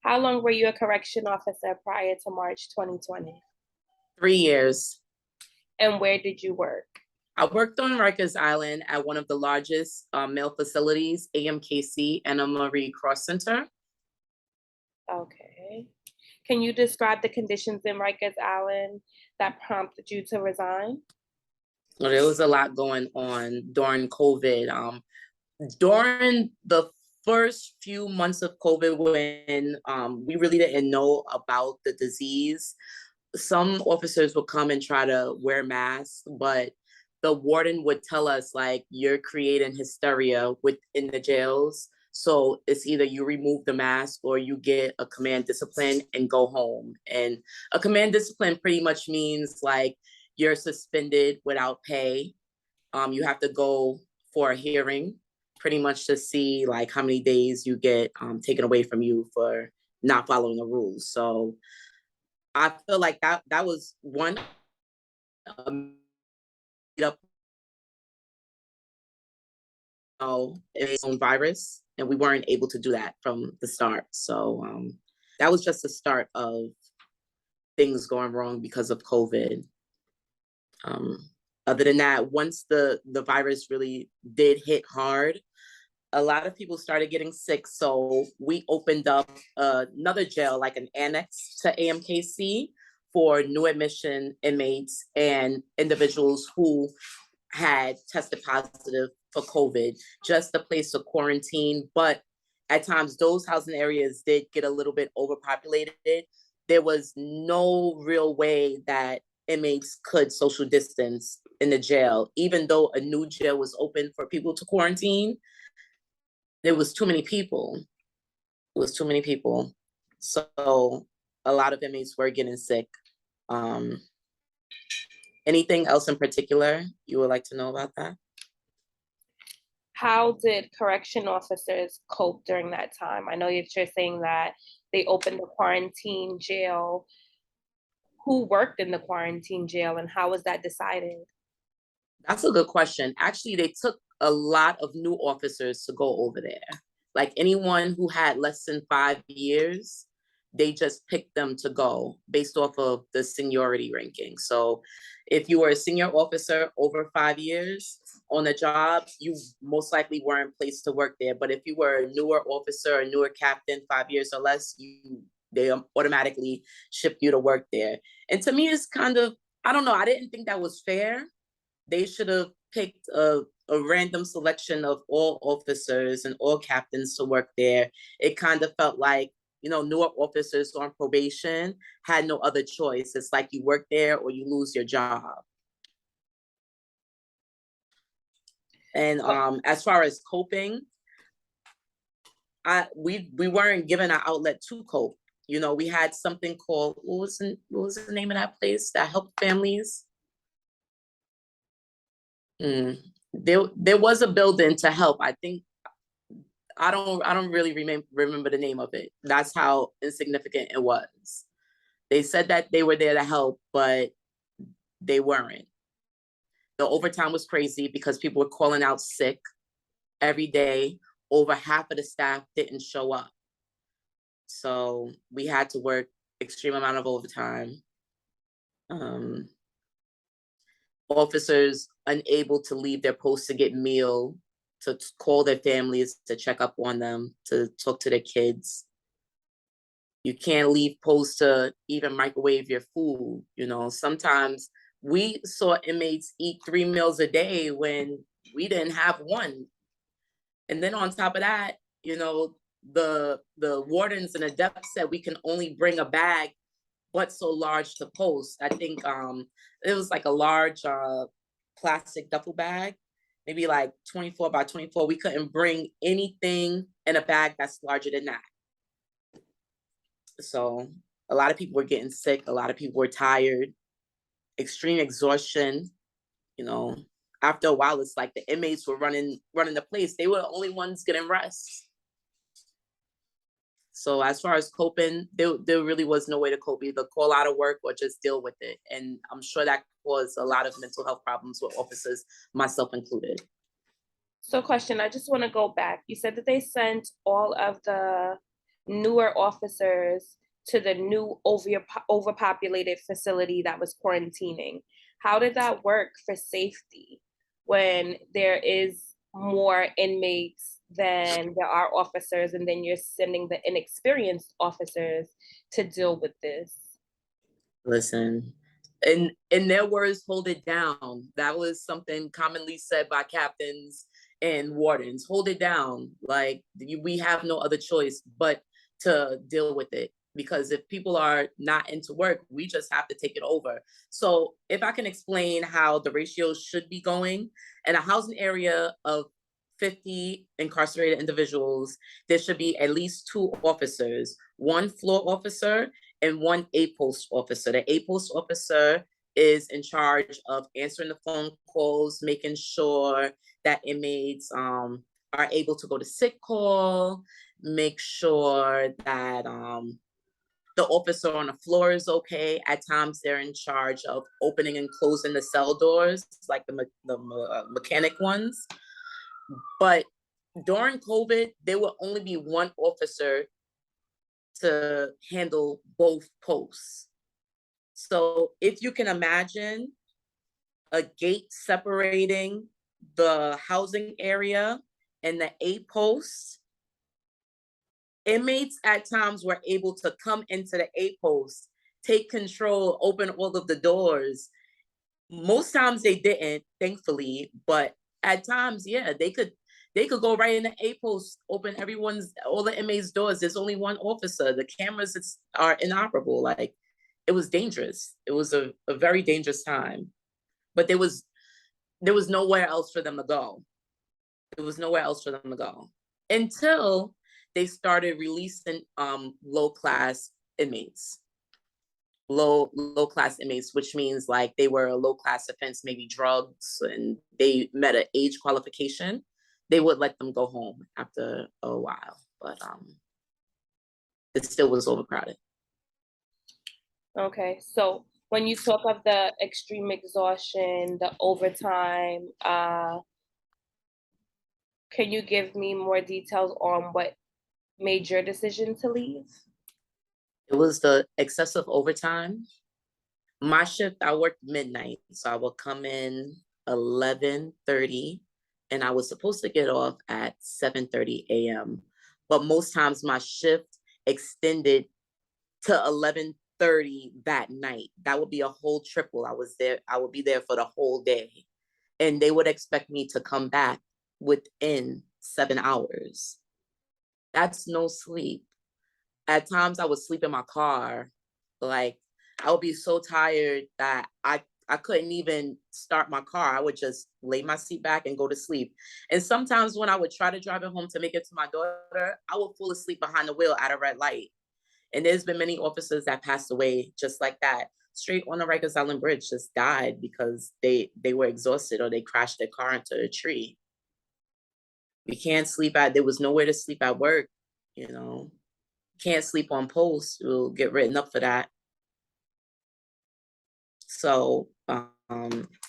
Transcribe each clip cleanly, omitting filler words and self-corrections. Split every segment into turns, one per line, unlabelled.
How long were you a correction officer prior to March 2020?
3 years.
And where did you work?
I worked on Rikers Island at one of the largest male facilities, AMKC, Anna Marie Cross Center.
Okay. Can you describe the conditions in Rikers Island that prompted you to resign?
Well, there was a lot going on during COVID. During the first few months of COVID, when we really didn't know about the disease, some officers would come and try to wear masks, but the warden would tell us, like, you're creating hysteria within the jails. So it's either you remove the mask or you get a command discipline and go home. And a command discipline pretty much means like you're suspended without pay. You have to go for a hearing pretty much to see like how many days you get taken away from you for not following the rules. So I feel like that was one up its own virus, and we weren't able to do that from the start. So that was just the start of things going wrong because of COVID. Other than that, once the virus really did hit hard, a lot of people started getting sick. So we opened up another jail, like an annex to AMKC, for new admission inmates and individuals who had tested positive for COVID, just a place to quarantine. But at times, those housing areas did get a little bit overpopulated. There was no real way that inmates could social distance in the jail, even though a new jail was open for people to quarantine. There was too many people. It was too many people. So a lot of inmates were getting sick. Anything else in particular you would like to know about that?
How did correction officers cope during that time? I know you're saying that they opened the quarantine jail. Who worked in the quarantine jail and how was that decided?
That's a good question. Actually, they took a lot of new officers to go over there. Like anyone who had less than 5 years, they just picked them to go based off of the seniority ranking. So if you were a senior officer over 5 years on the job, you most likely weren't placed to work there. But if you were a newer officer, a newer captain, 5 years or less, they automatically ship you to work there. And to me, it's kind of, I don't know, I didn't think that was fair. They should have picked a random selection of all officers and all captains to work there. It kind of felt like, newer officers on probation had no other choice. It's like you work there or you lose your job. And as far as coping, we weren't given an outlet to cope. We had something called, what was the name of that place that helped families? There was a building to help. I think I don't really remember the name of it. That's how insignificant it was. They said that they were there to help, but they weren't. The overtime was crazy because people were calling out sick every day. Over half of the staff didn't show up. So we had to work extreme amount of overtime. Officers unable to leave their posts to get meal, to call their families, to check up on them, to talk to their kids. You can't leave posts to even microwave your food. Sometimes we saw inmates eat 3 meals a day when we didn't have one. And then on top of that, the wardens and the depth said we can only bring a bag but so large to post. I think it was like a large plastic duffel bag, maybe like 24 by 24. We couldn't bring anything in a bag that's larger than that. So a lot of people were getting sick. A lot of people were tired, extreme exhaustion. After a while, it's like the inmates were running the place. They were the only ones getting rest. So as far as coping, there really was no way to cope, either call out of work or just deal with it. And I'm sure that caused a lot of mental health problems with officers, myself included.
So question, I just want to go back. You said that they sent all of the newer officers to the new overpopulated facility that was quarantining? How did that work for safety when there is more inmates than there are officers, and then you're sending the inexperienced officers to deal with this?
Listen, in their words, hold it down. That was something commonly said by captains and wardens. Hold it down. Like we have no other choice but to deal with it. Because if people are not into work, we just have to take it over. So if I can explain how the ratios should be going, in a housing area of 50 incarcerated individuals, there should be at least 2 officers, 1 floor officer and 1 A-post officer. The A-post officer is in charge of answering the phone calls, making sure that inmates are able to go to sick call, make sure that the officer on the floor is okay. At times, they're in charge of opening and closing the cell doors, like the mechanic ones. But during COVID, there will only be 1 officer to handle both posts. So if you can imagine a gate separating the housing area and the A post, inmates at times were able to come into the A post, take control, open all of the doors. Most times they didn't, thankfully, but at times, yeah, they could go right in the A post, open all the inmates' doors. There's only 1 officer. The cameras are inoperable. Like, it was dangerous. It was a very dangerous time. But there was nowhere else for them to go. There was nowhere else for them to go until they started releasing low class inmates, which means like they were a low class offense, maybe drugs, and they met an age qualification. They would let them go home after a while, but it still was overcrowded.
Okay, so when you talk of the extreme exhaustion, the overtime, can you give me more details on what made your decision to leave?
It was the excessive overtime. My shift, I worked midnight, so I would come in 11:30, and I was supposed to get off at 7:30 a.m. But most times my shift extended to 11:30 that night. That would be a whole triple. I would be there for the whole day. And they would expect me to come back within 7 hours. That's no sleep. At times I would sleep in my car. Like, I would be so tired that I couldn't even start my car. I would just lay my seat back and go to sleep. And sometimes when I would try to drive it home to make it to my daughter, I would fall asleep behind the wheel at a red light. And there's been many officers that passed away just like that. Straight on the Rikers Island Bridge, just died because they were exhausted or they crashed their car into a tree. We can't sleep there was nowhere to sleep at work, you know. Can't sleep on post, we'll get written up for that. So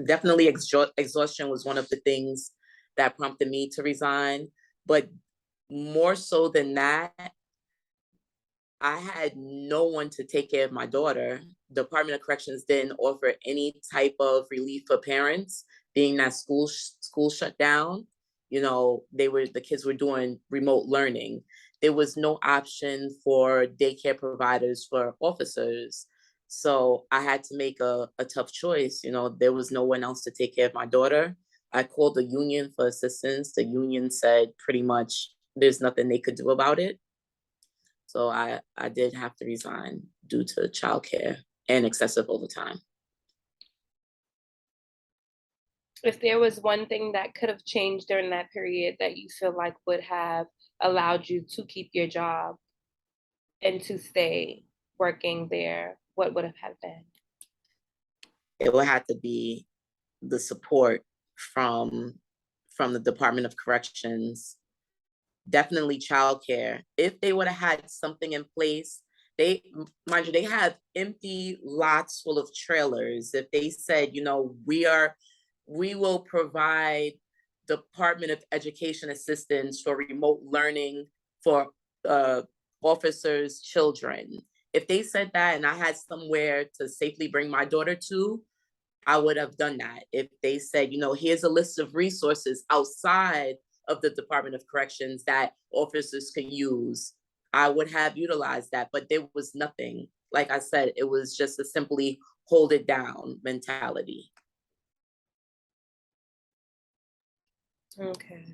definitely exhaustion was one of the things that prompted me to resign. But more so than that, I had no one to take care of my daughter. Department of Corrections didn't offer any type of relief for parents, being that school shut down. You know, the kids were doing remote learning. There was no option for daycare providers for officers. So I had to make a tough choice. You know, there was no one else to take care of my daughter. I called the union for assistance. The union said pretty much there's nothing they could do about it. So I did have to resign due to childcare and excessive overtime.
If there was one thing that could have changed during that period that you feel like would have allowed you to keep your job and to stay working there, what would have been?
It would have to be the support from the Department of Corrections. Definitely childcare. If they would have had something in place, mind you, they have empty lots full of trailers. If they said, you know, we will provide Department of Education assistance for remote learning for officers' children. If they said that and I had somewhere to safely bring my daughter to, I would have done that. If they said, you know, here's a list of resources outside of the Department of Corrections that officers can use, I would have utilized that. But there was nothing. Like I said, it was just a simply hold it down mentality.
Okay.